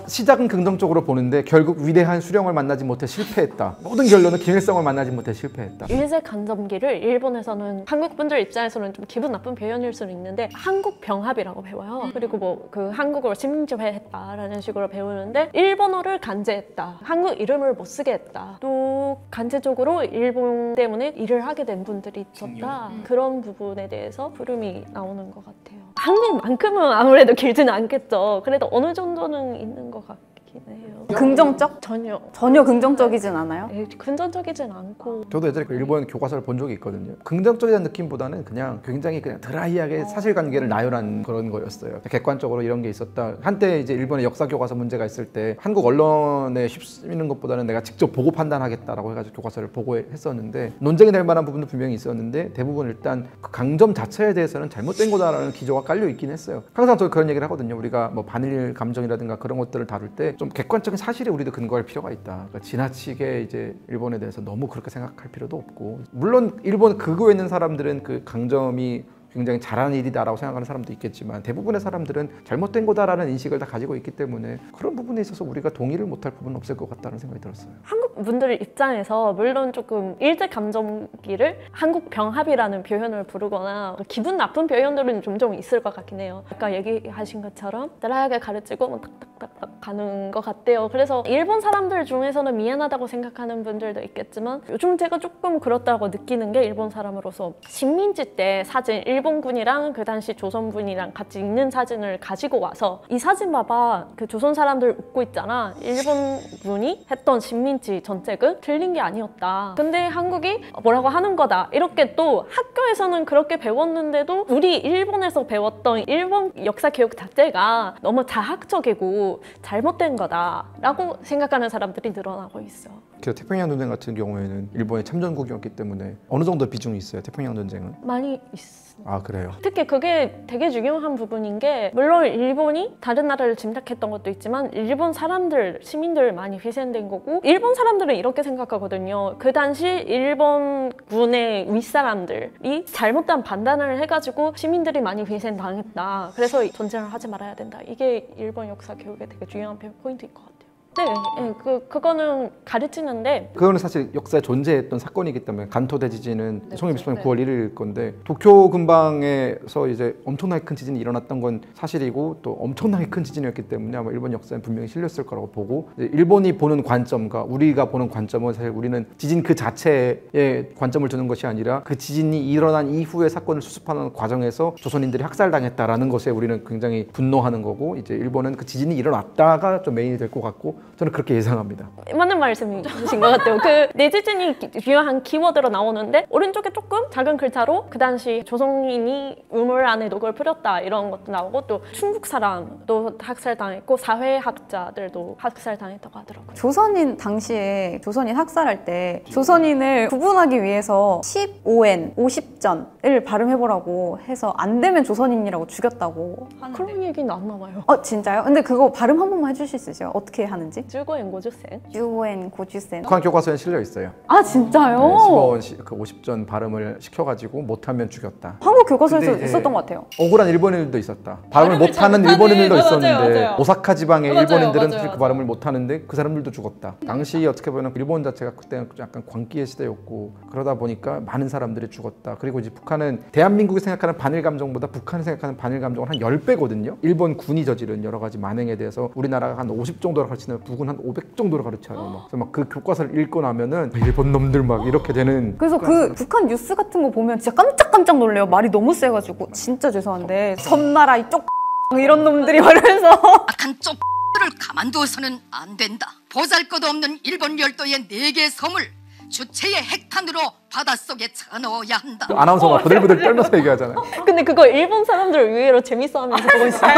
시작은 긍정적으로 보는데 결국 위대한 수령을 만나지 못해 실패했다. 모든 결론은 김일성을 만나지 못해 실패했다. 일제 간접기를 일본에서는 한국 분들 입장에서는 좀 기분 나쁜 표현일 수는 있는데 한국 병합이라고 배워요. 그리고 뭐 그 한국어를 식민지화했다라는 식으로 배우는데 일본어를 간제했다. 한국 이름을 못 쓰게 했다. 또 간제적으로 일본 때문에 일을 하게 된 분들이 있었다. 그런 부분에 대해서 부름이 나오는 것 같아요. 한일만큼은 아무래도 길지는 않겠죠. 그래도 어느 정도는 있는 것 같긴 해요. 긍정적? 전혀 긍정적이진 않아요? 긍정적이진 않고. 저도 예전에 그 일본 교과서를 본 적이 있거든요. 긍정적이라는 느낌보다는 그냥 굉장히 그냥 드라이하게 사실관계를 나열한 그런 거였어요. 객관적으로 이런 게 있었다. 한때 이제 일본의 역사 교과서 문제가 있을 때 한국 언론에 휩쓰이는 것보다는 내가 직접 보고 판단하겠다라고 해가지고 교과서를 보고했었는데 논쟁이 될 만한 부분도 분명히 있었는데 대부분 일단 그 강점 자체에 대해서는 잘못된 거다라는 기조가 깔려 있긴 했어요. 항상 저 그런 얘기를 하거든요. 우리가 뭐 반일 감정이라든가 그런 것들을 다룰 때 좀 객관적인 사실에 우리도 근거할 필요가 있다. 그러니까 지나치게 이제 일본에 대해서 너무 그렇게 생각할 필요도 없고 물론 일본 극우에 있는 사람들은 그 강점이 굉장히 잘하는 일이다라고 생각하는 사람도 있겠지만 대부분의 사람들은 잘못된 거다라는 인식을 다 가지고 있기 때문에 그런 부분에 있어서 우리가 동의를 못할 부분은 없을 것 같다는 생각이 들었어요. 한국 분들 입장에서 물론 조금 일제 감정기를 한국 병합이라는 표현을 부르거나 기분 나쁜 표현들은 종종 있을 것 같긴 해요. 아까 얘기하신 것처럼 드라이하게 가르치고 뭐 탁탁탁탁 가는 것 같아요. 그래서 일본 사람들 중에서는 미안하다고 생각하는 분들도 있겠지만 요즘 제가 조금 그렇다고 느끼는 게 일본 사람으로서 식민지 때 사진 일본군이랑 그 당시 조선군이랑 같이 있는 사진을 가지고 와서 이 사진 봐봐 그 조선 사람들 웃고 있잖아. 일본군이 했던 식민지 정책은 틀린 게 아니었다. 근데 한국이 뭐라고 하는 거다. 이렇게 또 학교에서는 그렇게 배웠는데도 우리 일본에서 배웠던 일본 역사 교육 자체가 너무 자학적이고 잘못된 거다 라고 생각하는 사람들이 늘어나고 있어. 그래서 태평양 전쟁 같은 경우에는 일본의 참전국이었기 때문에 어느 정도 비중이 있어요. 태평양 전쟁은. 많이 있어. 아 그래요? 특히 그게 되게 중요한 부분인 게 물론 일본이 다른 나라를 침략했던 것도 있지만 일본 사람들, 시민들 많이 희생된 거고 일본 사람들은 이렇게 생각하거든요. 그 당시 일본군의 윗사람들이 잘못된 판단을 해가지고 시민들이 많이 희생당했다. 그래서 전쟁을 하지 말아야 된다. 이게 일본 역사 교육의 되게 중요한 포인트인 것 같아요. 네, 그거는 가르치는데 그거는 사실 역사에 존재했던 사건이기 때문에 간토 대지진은 1928년 9월 1일일 건데 도쿄 근방에서 이제 엄청나게 큰 지진이 일어났던 건 사실이고 또 엄청나게 큰 지진이었기 때문에 아마 일본 역사에 분명히 실렸을 거라고 보고 일본이 보는 관점과 우리가 보는 관점은 사실 우리는 지진 그 자체에 관점을 두는 것이 아니라 그 지진이 일어난 이후의 사건을 수습하는 과정에서 조선인들이 학살당했다라는 것에 우리는 굉장히 분노하는 거고 이제 일본은 그 지진이 일어났다가 좀 메인이 될 것 같고 저는 그렇게 예상합니다. 맞는 말씀이신 것 같아요. 그 내지진이 중요한 키워드로 나오는데 오른쪽에 조금 작은 글자로 그 당시 조선인이 우물 안에 녹을 뿌렸다 이런 것도 나오고 또 중국 사람도 학살당했고 사회학자들도 학살당했다고 하더라고요. 조선인 당시에 조선인 학살할 때 조선인을 구분하기 위해서 15엔, 50전을 발음해보라고 해서 안 되면 조선인이라고 죽였다고 하는데 그런 얘기는 안 나와요. 진짜요? 근데 그거 발음 한 번만 해주실 수 있어요? 어떻게 하는지? 주고엔 고주센. 유엔 고주센. 북한 교과서에 실려 있어요. 아 진짜요? 15원 그 50전 발음을 시켜가지고 못하면 죽였다. 한국 교과서에서 근데 이제 있었던 것 같아요. 억울한 일본인들도 있었다. 발음을 못하는 일본인들도 있었는데 맞아요. 오사카 지방의 맞아요, 일본인들은 맞아요, 사실 그 발음을 못하는데 그 사람들도 죽었다. 당시 어떻게 보면 일본 자체가 그때 약간 광기의 시대였고 그러다 보니까 많은 사람들이 죽었다. 그리고 이제 북한은 대한민국이 생각하는 반일 감정보다 북한이 생각하는 반일 감정은 한 10배거든요. 일본 군이 저지른 여러 가지 만행에 대해서 우리나라가 한 50 정도를 가르치면 북은 한 500 정도를 가르쳐요. 그래서 막 그 교과서를 읽고 나면은 일본 놈들 막 이렇게 되는. 그래서 그 북한 뉴스 같은 거 보면 진짜 깜짝깜짝 놀래요. 말이 너무 세가지고 진짜 죄송한데 섬나라 이쪽 이런 놈들이 말하면서 악한 쪽들을 가만두어서는 안 된다. 보잘것없는 일본 열도의 4개 섬을 주체의 핵탄으로 바닷속에 쳐넣어야 한다. 아나운서가 부들부들 떨면서 얘기하잖아요. 근데 그거 일본 사람들 의외로 재밌어하면서 보고 있어요.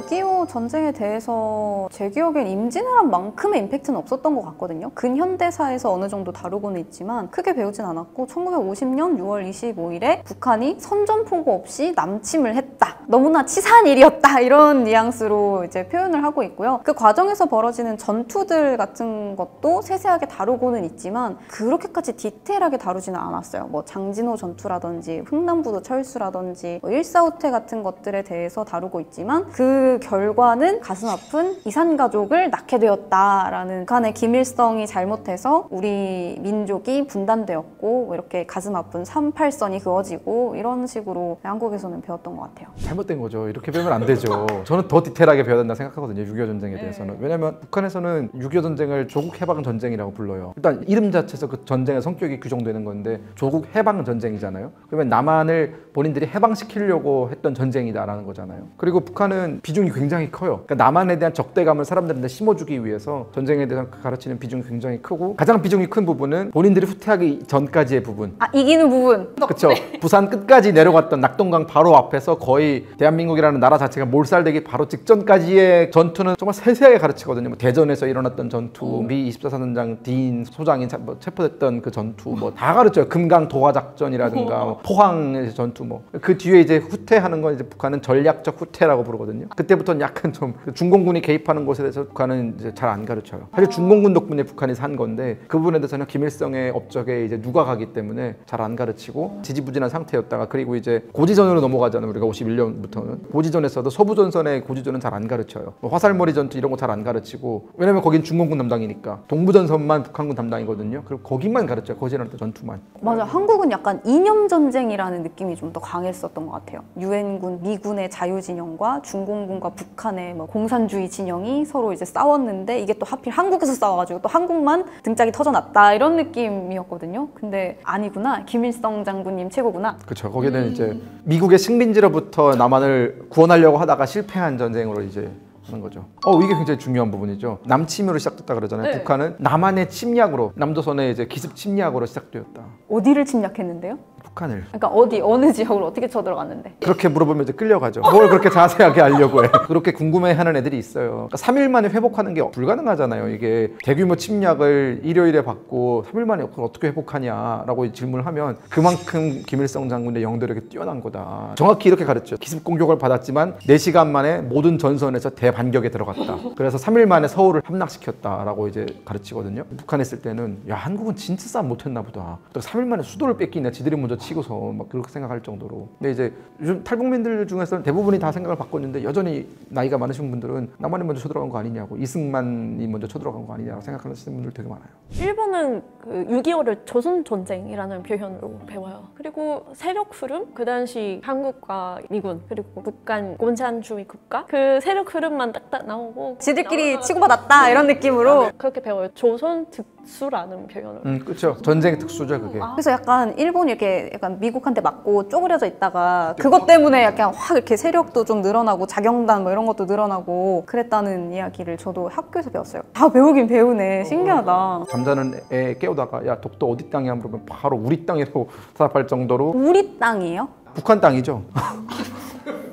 6.25 전쟁에 대해서 제 기억엔 임진왜란 만큼의 임팩트는 없었던 것 같거든요. 근현대사에서 어느 정도 다루고는 있지만 크게 배우진 않았고 1950년 6월 25일에 북한이 선전포고 없이 남침을 했다. 너무나 치사한 일이었다. 이런 뉘앙스로 이제 표현을 하고 있고요. 그 과정에서 벌어지는 전투들 같은 것도 세세하게 다루고는 있지만 그렇게까지 디테일하게 다루지는 않았어요. 뭐 장진호 전투라든지 흥남부도 철수라든지 뭐 일사후퇴 같은 것들에 대해서 다루고 있지만 그 결과는 가슴 아픈 이산가족을 낳게 되었다라는 북한의 김일성이 잘못해서 우리 민족이 분단되었고 뭐 이렇게 가슴 아픈 38선이 그어지고 이런 식으로 한국에서는 배웠던 것 같아요. 잘못된 거죠. 이렇게 배우면 안 되죠. 저는 더 디테일하게 배워야 된다 생각하거든요. 6.25 전쟁에 대해서는. 왜냐면 북한에서는 6.25 전쟁을 조국 해방 전쟁이라고 불러요. 일단 이름 자체에서 그 전쟁의 성격이 규정되는 건데 조국 해방 전쟁이잖아요. 그러면 남한을 본인들이 해방시키려고 했던 전쟁이다라는 거잖아요. 그리고 북한은 비중이 굉장히 커요. 그러니까 남한에 대한 적대감을 사람들한테 심어주기 위해서 전쟁에 대해서 가르치는 비중이 굉장히 크고 가장 비중이 큰 부분은 본인들이 후퇴하기 전까지의 부분. 이기는 부분. 그렇죠. 부산 끝까지 내려갔던 낙동강 바로 앞에서 거의 대한민국이라는 나라 자체가 몰살되기 바로 직전까지의 전투는 정말 세세하게 가르치거든요. 뭐 대전에서 일어났던 전투, 미 24사단장 디인 소장이 체포됐던 그 전투 뭐 다 가르쳐요. 금강 도하 작전이라든가 뭐 포항의 전투 뭐 그 뒤에 이제 후퇴하는 건 이제 북한은 전략적 후퇴라고 부르거든요. 그때부터는 약간 좀 중공군이 개입하는 것에 대해서 북한은 이제 잘 안 가르쳐요. 사실 중공군 덕분에 북한이 산 건데 그 부분에 대해서는 김일성의 업적에 이제 누가 가기 때문에 잘 안 가르치고 지지부진한 상태였다가 그리고 이제 고지전으로 넘어가잖아요. 우리가 51년부터는 고지전에서도 서부전선의 고지전은 잘 안 가르쳐요. 뭐 화살머리 전투 이런 거 잘 안 가르치고 왜냐면 거긴 중공군 담당이니까 동부전선만 북한군 담당이거든요. 그리고 거기만 가르쳐요. 고지전할 때 전투만. 맞아. 한국은 약간 이념 전쟁이라는 느낌이 좀 더 강했었던 것 같아요. 유엔군, 미군의 자유진영과 중공군과 북한의 뭐 공산주의 진영이 서로 이제 싸웠는데 이게 또 하필 한국에서 싸워가지고 또 한국만 등짝이 터져났다 이런 느낌이었거든요. 근데 아니구나. 김일성 장군님 최고구나. 그렇죠. 거기는 이제 미국의 식민지로부터 남한을 구원하려고 하다가 실패한 전쟁으로 이제 하는 거죠. 이게 굉장히 중요한 부분이죠. 남침으로 시작됐다 그러잖아요. 네. 북한은 남한의 침략으로 남조선의 이제 기습 침략으로 시작되었다. 어디를 침략했는데요? 북한을. 그러니까 어느 지역을 어떻게 쳐들어갔는데? 그렇게 물어보면 이제 끌려가죠. 뭘 그렇게 자세하게 알려고 해. 그렇게 궁금해하는 애들이 있어요. 그러니까 3일 만에 회복하는 게 불가능하잖아요. 이게 대규모 침략을 일요일에 받고 3일 만에 그걸 어떻게 회복하냐라고 질문을 하면 그만큼 김일성 장군의 영도력이 뛰어난 거다. 정확히 이렇게 가르쳐요. 기습 공격을 받았지만 4시간 만에 모든 전선에서 대반격에 들어갔다. 그래서 3일 만에 서울을 함락시켰다라고 이제 가르치거든요. 북한에 있을 때는 야, 한국은 진짜 싸움 못했나 보다. 또 3일 만에 수도를 뺏기냐, 지들이 먼저 치고서 막 그렇게 생각할 정도로. 근데 이제 요즘 탈북민들 중에서는 대부분이 다 생각을 바꿨는데 여전히 나이가 많으신 분들은 남한이 먼저 쳐들어간 거 아니냐고, 이승만이 먼저 쳐들어간 거 아니냐고 생각하시는 분들 되게 많아요. 일본은 그 6.25를 조선 전쟁이라는 표현으로 배워요. 그리고 세력 흐름, 그 당시 한국과 미군 그리고 북한 공산주의 국가 그 세력 흐름만 딱딱 나오고 지들끼리 치고받았다 이런 느낌으로. 그렇게 배워요. 조선 특수라는 표현을. 그렇죠. 전쟁 특수죠, 그게. 그래서 약간 일본이 이렇게 약간 미국한테 맞고 쪼그려져 있다가 그것 때문에 약간 확 이렇게 세력도 좀 늘어나고 자경단 뭐 이런 것도 늘어나고 그랬다는 이야기를 저도 학교에서 배웠어요. 다 배우긴 배우네. 신기하다. 잠자는 애 깨우다가 야, 독도 어디 땅이야 물으면 바로 우리 땅이라고 대답할 정도로. 우리 땅이에요? 북한 땅이죠.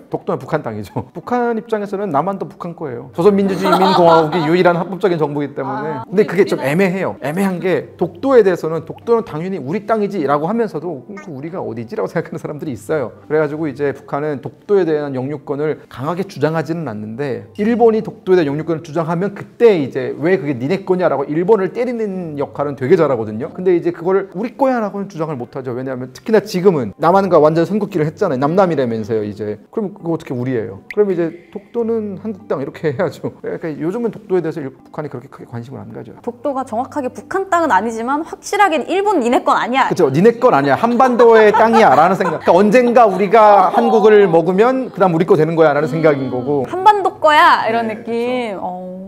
독도는 북한 땅이죠. 북한 입장에서는 남한도 북한 거예요. 조선민주주의인민공화국이 유일한 합법적인 정부이기 때문에. 근데 그게 좀 애매해요. 애매한 게 독도에 대해서는 독도는 당연히 우리 땅이지라고 하면서도 그 우리가 어디지라고 생각하는 사람들이 있어요. 그래가지고 이제 북한은 독도에 대한 영유권을 강하게 주장하지는 않는데 일본이 독도에 대한 영유권을 주장하면 그때 이제 왜 그게 니네 거냐라고 일본을 때리는 역할은 되게 잘하거든요. 근데 이제 그걸 우리 거야라고는 주장을 못하죠. 왜냐하면 특히나 지금은 남한과 완전 선긋기를 했잖아요. 남남이라면서요 이제. 그럼 그거 어떻게 우리예요? 그럼 이제 독도는 한국 땅 이렇게 해야죠. 그러니까 요즘은 독도에 대해서 북한이 그렇게 크게 관심을 안 가져요. 독도가 정확하게 북한 땅은 아니지만 확실하게 일본 니네 건 아니야. 그렇죠. 니네 건 아니야. 한반도의 땅이야 라는 생각. 그러니까 언젠가 우리가 한국을 먹으면 그다음 우리 거 되는 거야 라는 생각인 거고. 한반도 거야 이런 느낌.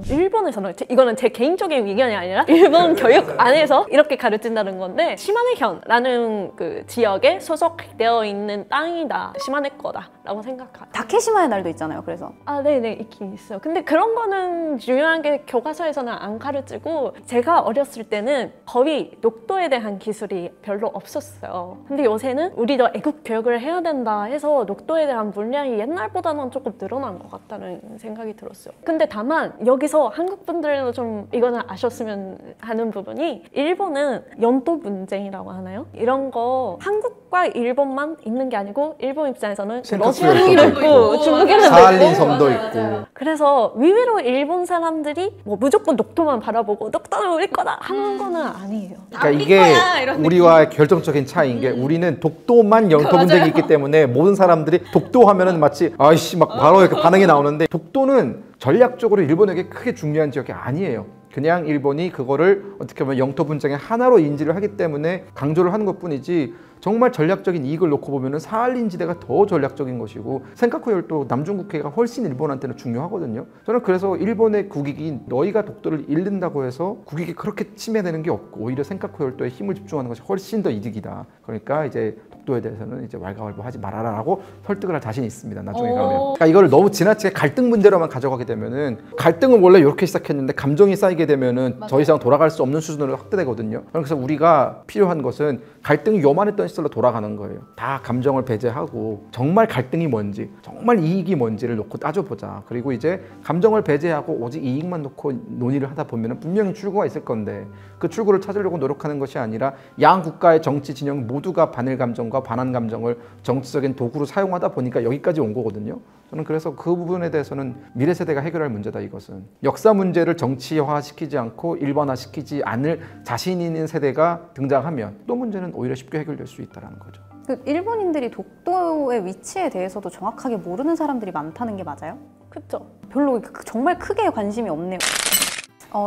일본에서는 이거는 제 개인적인 의견이 아니라 일본 교육 안에서 이렇게 가르친다는 건데 시마네현라는 그 지역에 소속되어 있는 땅이다. 시마네 거다라고 생각해요. 다케시마의 날도 있잖아요. 그래서 네네 있긴 있어요. 근데 그런 거는 중요한 게 교과서에서는 안 가르치고 제가 어렸을 때는 거의 독도에 대한 기술이 별로 없었어요. 근데 요새는 우리도 애국 교육을 해야 된다 해서 독도에 대한 물량이 옛날보다는 조금 늘어난 것 같다는 생각이 들었어요. 근데 다만 여기서 한국 분들도 좀 이거는 아셨으면 하는 부분이 일본은 영토 분쟁이라고 하나요? 이런 거 한국과 일본만 있는 게 아니고 일본 입장에서는 러시아도 있고 중국에는 사할린 섬도 있고. 그래서 의외로 일본 사람들이 뭐 무조건 독도만 바라보고 독도는 우리 거다 하는 거는 아니에요. 그러니까 이게 우리와의 결정적인 차이인 게 우리는 독도만 영토 분쟁이 있기 때문에 모든 사람들이 독도 하면은 마치 아이씨 막 바로 이렇게 반응이 나오는데 독도는 전략적으로 일본에게 크게 중요한 지역이 아니에요. 그냥 일본이 그거를 어떻게 보면 영토 분쟁의 하나로 인지를 하기 때문에 강조를 하는 것뿐이지 정말 전략적인 이익을 놓고 보면은 사할린 지대가 더 전략적인 것이고 센카쿠 열도 남중국해가 훨씬 일본한테는 중요하거든요. 저는 그래서 일본의 국익이 너희가 독도를 잃는다고 해서 국익이 그렇게 침해되는 게 없고 오히려 센카쿠 열도에 힘을 집중하는 것이 훨씬 더 이득이다. 그러니까 이제 독도에 대해서는 이제 왈가왈부하지 말아라라고 설득을 할 자신이 있습니다. 나중에 가면. 그러니까 이거를 너무 지나치게 갈등 문제로만 가져가게 되면은 갈등은 원래 이렇게 시작했는데 감정이 쌓이게 되면은 더 이상 돌아갈 수 없는 수준으로 확대되거든요. 그래서 우리가 필요한 것은 갈등이 요만했던 시절로 돌아가는 거예요. 다 감정을 배제하고 정말 갈등이 뭔지, 정말 이익이 뭔지를 놓고 따져보자. 그리고 이제 감정을 배제하고 오직 이익만 놓고 논의를 하다 보면 분명히 출구가 있을 건데 그 출구를 찾으려고 노력하는 것이 아니라 양 국가의 정치 진영 모두가 반일 감정과 반한 감정을 정치적인 도구로 사용하다 보니까 여기까지 온 거거든요. 저는 그래서 그 부분에 대해서는 미래 세대가 해결할 문제다. 이것은 역사 문제를 정치화시키지 않고 일반화시키지 않을 자신 있는 세대가 등장하면 또 문제는 오히려 쉽게 해결될 수 있다는 거죠. 그 일본인들이 독도의 위치에 대해서도 정확하게 모르는 사람들이 많다는 게 맞아요? 그쵸? 별로 정말 크게 관심이 없네요.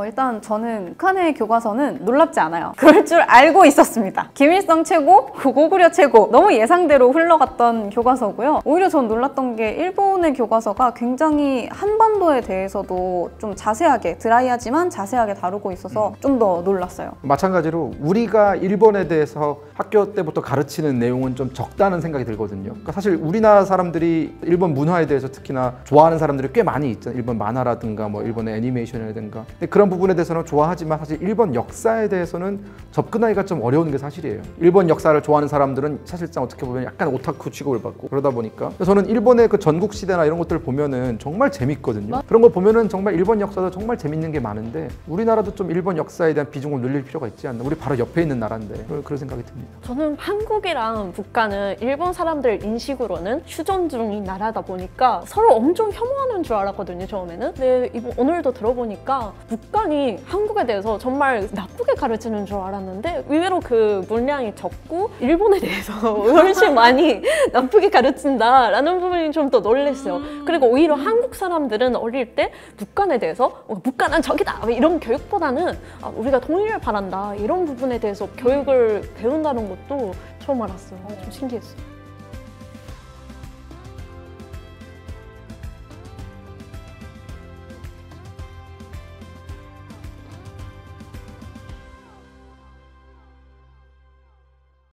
일단 저는 북한의 교과서는 놀랍지 않아요. 그럴 줄 알고 있었습니다. 김일성 최고, 고구려 최고 너무 예상대로 흘러갔던 교과서고요. 오히려 전 놀랐던 게 일본의 교과서가 굉장히 한반도에 대해서도 좀 자세하게 드라이하지만 자세하게 다루고 있어서 좀 더 놀랐어요. 마찬가지로 우리가 일본에 대해서 학교 때부터 가르치는 내용은 좀 적다는 생각이 들거든요. 그러니까 사실 우리나라 사람들이 일본 문화에 대해서 특히나 좋아하는 사람들이 꽤 많이 있잖아요. 일본 만화라든가 뭐 일본의 애니메이션이라든가. 근데 그런 부분에 대해서는 좋아하지만 사실 일본 역사에 대해서는 접근하기가 좀 어려운 게 사실이에요. 일본 역사를 좋아하는 사람들은 사실상 어떻게 보면 약간 오타쿠 취급을 받고 그러다 보니까 저는 일본의 그 전국 시대나 이런 것들을 보면은 정말 재밌거든요. 그런 거 보면은 정말 일본 역사도 정말 재밌는 게 많은데 우리나라도 좀 일본 역사에 대한 비중을 늘릴 필요가 있지 않나. 우리 바로 옆에 있는 나라인데 그런 생각이 듭니다. 저는 한국이랑 북한은 일본 사람들 인식으로는 휴전 중인 나라다 보니까 서로 엄청 혐오하는 줄 알았거든요, 처음에는. 근데 오늘도 들어보니까 북한이 한국에 대해서 정말 나쁘게 가르치는 줄 알았는데 의외로 그 물량이 적고 일본에 대해서 훨씬 많이 나쁘게 가르친다라는 부분이 좀 더 놀랐어요. 그리고 오히려 한국 사람들은 어릴 때 북한에 대해서 북한은 적이다 이런 교육보다는 우리가 통일을 바란다 이런 부분에 대해서 교육을 배운다는 것도 처음 알았어요. 좀 신기했어요.